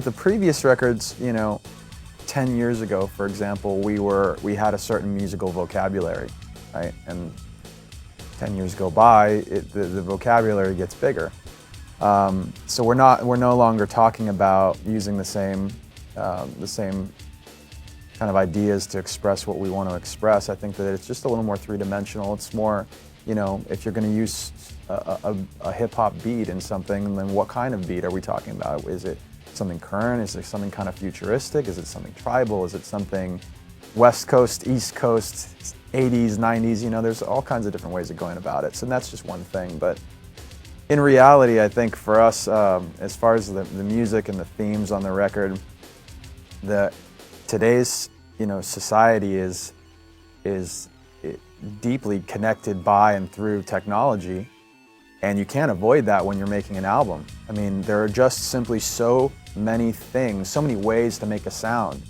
with the previous records, 10 years ago, for example, we had a certain musical vocabulary, right? And 10 years go by, the vocabulary gets bigger. So we're no longer talking about using the same kind of ideas to express what we want to express. I think that it's just a little more three-dimensional. It's more, if you're going to use a hip-hop beat in something, then what kind of beat are we talking about? Is it something current? Is it something kind of futuristic? Is it something tribal? Is it something West Coast, East Coast, 80s, 90s? There's all kinds of different ways of going about it. So that's just one thing. But in reality, I think for us, as far as the music and the themes on the record, today's society is deeply connected by and through technology, and you can't avoid that when you're making an album. I mean, there are just simply so many things, so many ways to make a sound,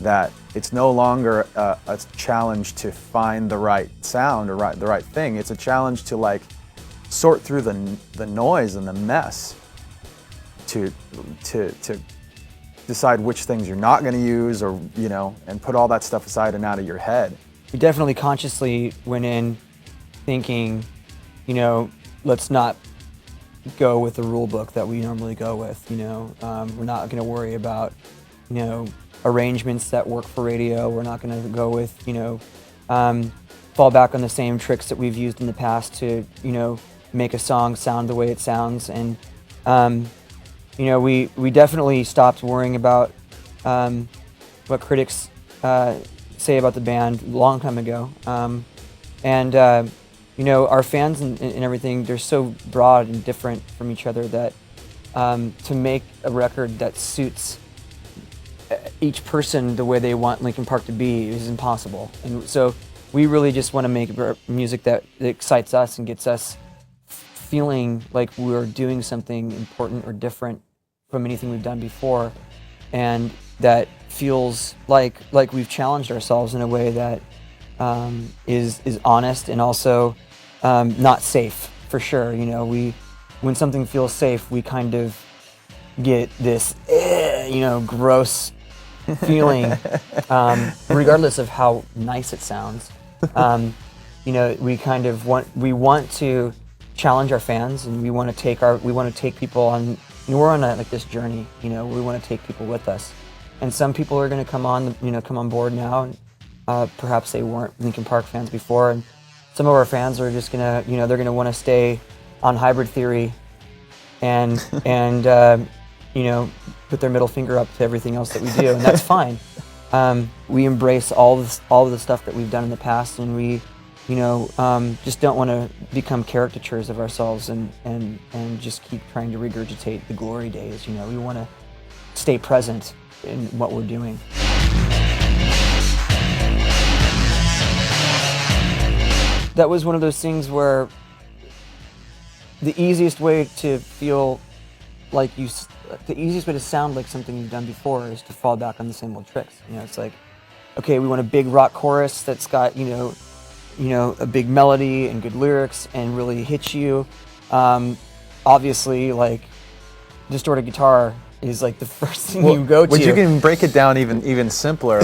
that it's no longer a challenge to find the right sound or the right thing. It's a challenge to sort through the noise and the mess to decide which things you're not going to use, or and put all that stuff aside and out of your head. We definitely consciously went in thinking, let's not go with the rule book that we normally go with. We're not going to worry about arrangements that work for radio. We're not going to go with fall back on the same tricks that we've used in the past to make a song sound the way it sounds. And we definitely stopped worrying about what critics say about the band a long time ago. Our fans and everything, they're so broad and different from each other that to make a record that suits each person the way they want Linkin Park to be is impossible. And so we really just want to make music that excites us and gets us feeling like we're doing something important or different from anything we've done before, and that feels like we've challenged ourselves in a way that is honest and also not safe, for sure. When something feels safe, we kind of get this gross feeling, regardless of how nice it sounds. We want to challenge our fans, and we want to take people on. We're on this journey. We want to take people with us, and some people are going to come on board now. And, perhaps they weren't Linkin Park fans before, and some of our fans are just gonna, they're gonna want to stay on Hybrid Theory, and put their middle finger up to everything else that we do, and that's fine. We embrace all of the stuff that we've done in the past, and we, just don't want to become caricatures of ourselves and just keep trying to regurgitate the glory days. We want to stay present in what we're doing. That was one of those things where the easiest way to feel like the easiest way to sound like something you've done before is to fall back on the same old tricks. It's like, okay, we want a big rock chorus that's got, a big melody and good lyrics and really hits you. Obviously, distorted guitar is the first thing you go to. But you can break it down even simpler.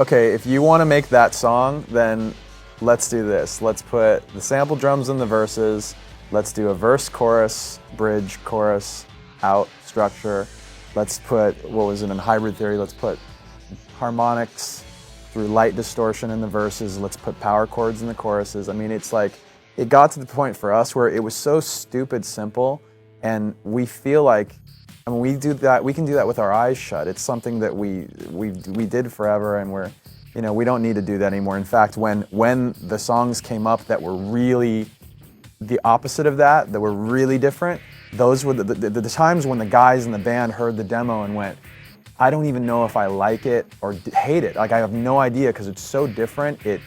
Okay, if you want to make that song, then let's do this. Let's put the sample drums in the verses. Let's do a verse, chorus, bridge, chorus, out, structure. Let's put, what was it in Hybrid Theory? Let's put harmonics through light distortion in the verses. Let's put power chords in the choruses. I mean, it's it got to the point for us where it was so stupid simple, and we feel we do that. We can do that with our eyes shut. It's something that we did forever, and we're, we don't need to do that anymore. In fact, when the songs came up that were really the opposite of that were really different, those were the times when the guys in the band heard the demo and went, I don't even know if I like it or hate it. I have no idea, because it's so different. It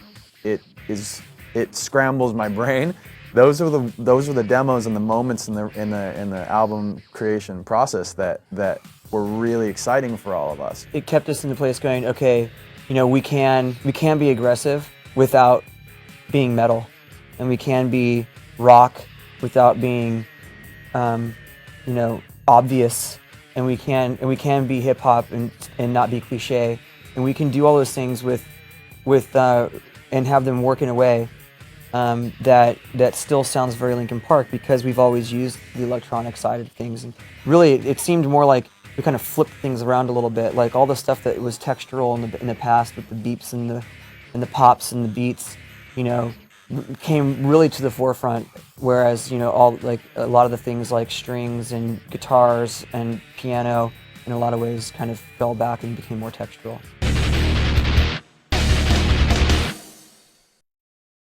scrambles my brain. Those are the demos and the moments in the album creation process that were really exciting for all of us. It kept us in the place going, okay, we can be aggressive without being metal, and we can be rock without being obvious and we can be hip hop and not be cliche, and we can do all those things with and have them work in a way that still sounds very Linkin Park, because we've always used the electronic side of things. And really, it seemed more like we kind of flipped things around a little bit, like all the stuff that was textural in the past with the beeps and the pops and the beats, you know, came really to the forefront. Whereas, you know, all like a lot of the things like strings and guitars and piano in a lot of ways kind of fell back and became more textural.